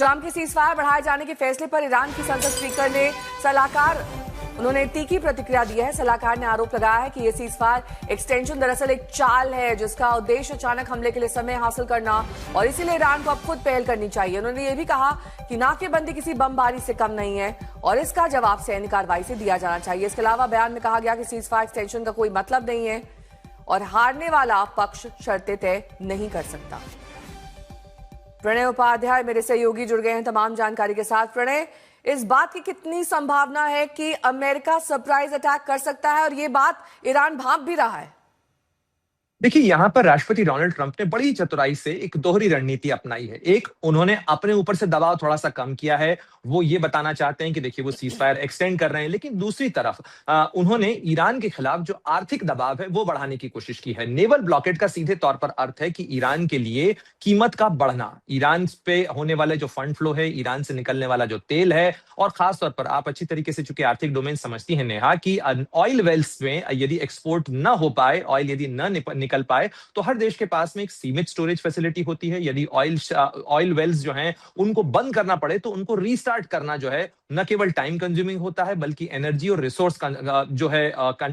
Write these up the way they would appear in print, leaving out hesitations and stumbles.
Trump के ceasefire बढ़ाए जाने के फैसले पर ईरान की संसद स्पीकर ने उन्होंने तीखी प्रतिक्रिया दी है। सलाहकार ने आरोप लगाया है कि यह सीजफायर एक्सटेंशन दरअसल एक चाल है जिसका उद्देश्य अचानक हमले के लिए समय हासिल करना और इसीलिए ईरान को अब खुद पहल करनी चाहिए। उन्होंने यह भी कहा कि नाकेबंदी किसी बमबारी से कम नहीं है और इसका जवाब सैन्य कार्रवाई से दिया जाना चाहिए। इसके अलावा बयान में कहा गया कि सीजफायर एक्सटेंशन का कोई मतलब नहीं है और हारने वाला पक्ष शर्तें तय नहीं कर सकता। प्रणय उपाध्याय मेरे सहयोगी जुड़ गए हैं तमाम जानकारी के साथ। प्रणय, इस बात की कितनी संभावना है कि अमेरिका सरप्राइज अटैक कर सकता है और ये बात ईरान भांप भी रहा है? देखिए, यहाँ पर राष्ट्रपति डोनाल्ड ट्रंप ने बड़ी चतुराई से एक दोहरी रणनीति अपनाई है। एक, उन्होंने अपने ऊपर से दबाव थोड़ा सा कम किया है, वो ये बताना चाहते हैं कि देखिए वो सीजफायर एक्सटेंड कर रहे हैं, लेकिन दूसरी तरफ उन्होंने ईरान के खिलाफ जो आर्थिक दबाव है वो बढ़ाने की कोशिश की है। नेवल ब्लॉकेड का सीधे तौर पर अर्थ है कि ईरान के लिए कीमत का बढ़ना, ईरान पे होने वाले जो फंड फ्लो है, ईरान से निकलने वाला जो तेल है, और खासतौर पर आप अच्छी तरीके से चूंकि आर्थिक डोमेन समझती हैं नेहा, कि ऑयल वेल्स में यदि एक्सपोर्ट न हो पाए, ऑयल यदि न निकल पाए, तो हर देश के पास में एक सीमित स्टोरेज फैसिलिटी होती है। यदि ऑयल वेल्स जो हैं उनको बंद करना पड़े तो उनको रीस्टार्ट करना जो है न केवल टाइम कंज्यूमिंग होता है बल्कि एनर्जी और रिसोर्स का जो है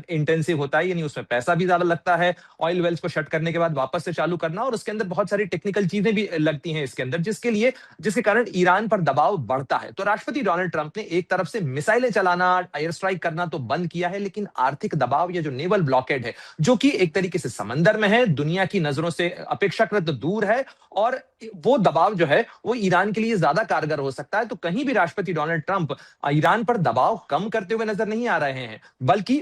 इंटेंसिव होता है, यानी उसमें पैसा भी ज्यादा लगता है। ऑयल वेल्स को शट करने के बाद वापस से चालू करना, और उसके अंदर बहुत सारी टेक्निकल चीजें भी लगती हैं इसके अंदर, जिसके कारण ईरान पर दबाव बढ़ता है। तो राष्ट्रपति डोनाल्ड ट्रंप ने एक तरफ से मिसाइलें चलाना, एयर स्ट्राइक करना तो बंद किया है, लेकिन आर्थिक दबाव या जो नेवल ब्लॉकेड है, जो कि एक तरीके से समंदर में है, दुनिया की नजरों से अपेक्षाकृत दूर है, और वो दबाव जो है वो ईरान के लिए ज्यादा कारगर हो सकता है। तो कहीं भी राष्ट्रपति डोनाल्ड ट्रंप ईरान पर दबाव कम करते हुए नजर नहीं आ रहे हैं, बल्कि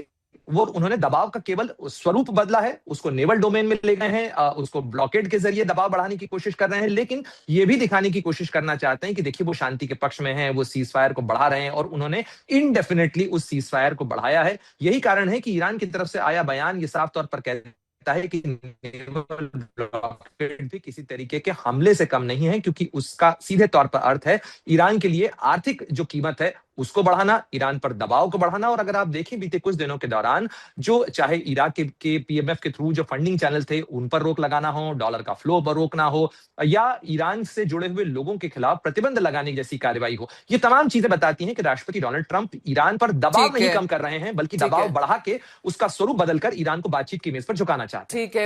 उन्होंने दबाव का केवल स्वरूप बदला है, उसको नेवल डोमेन में ले गए हैं, उसको ब्लॉकेड के जरिए दबाव बढ़ाने की कोशिश कर रहे हैं, लेकिन ये भी दिखाने की कोशिश करना चाहते हैं कि देखिए वो शांति के पक्ष में हैं, वो सीज फायर को बढ़ा रहे हैं, और उन्होंने इनडेफिनेटली उस सीज फायर को बढ़ाया है। यही कारण है कि ईरान की तरफ से आया बयान ये साफ तौर पर कहता है कि नेवल ब्लॉकेड भी किसी तरीके के हमले से कम नहीं है, क्योंकि उसका सीधे तौर पर अर्थ है ईरान के लिए आर्थिक जो कीमत है उसको बढ़ाना, ईरान पर दबाव को बढ़ाना। और अगर आप देखें बीते कुछ दिनों के दौरान, जो चाहे इराक के पीएमएफ के थ्रू जो फंडिंग चैनल थे उन पर रोक लगाना हो, डॉलर का फ्लो पर रोकना हो, या ईरान से जुड़े हुए लोगों के खिलाफ प्रतिबंध लगाने जैसी कार्रवाई हो, ये तमाम चीजें बताती हैं कि राष्ट्रपति डोनाल्ड ट्रंप ईरान पर दबाव नहीं कम कर रहे हैं, बल्कि दबाव बढ़ा के उसका स्वरूप बदलकर ईरान को बातचीत की मेज पर झुकाना चाहते हैं। ठीक है।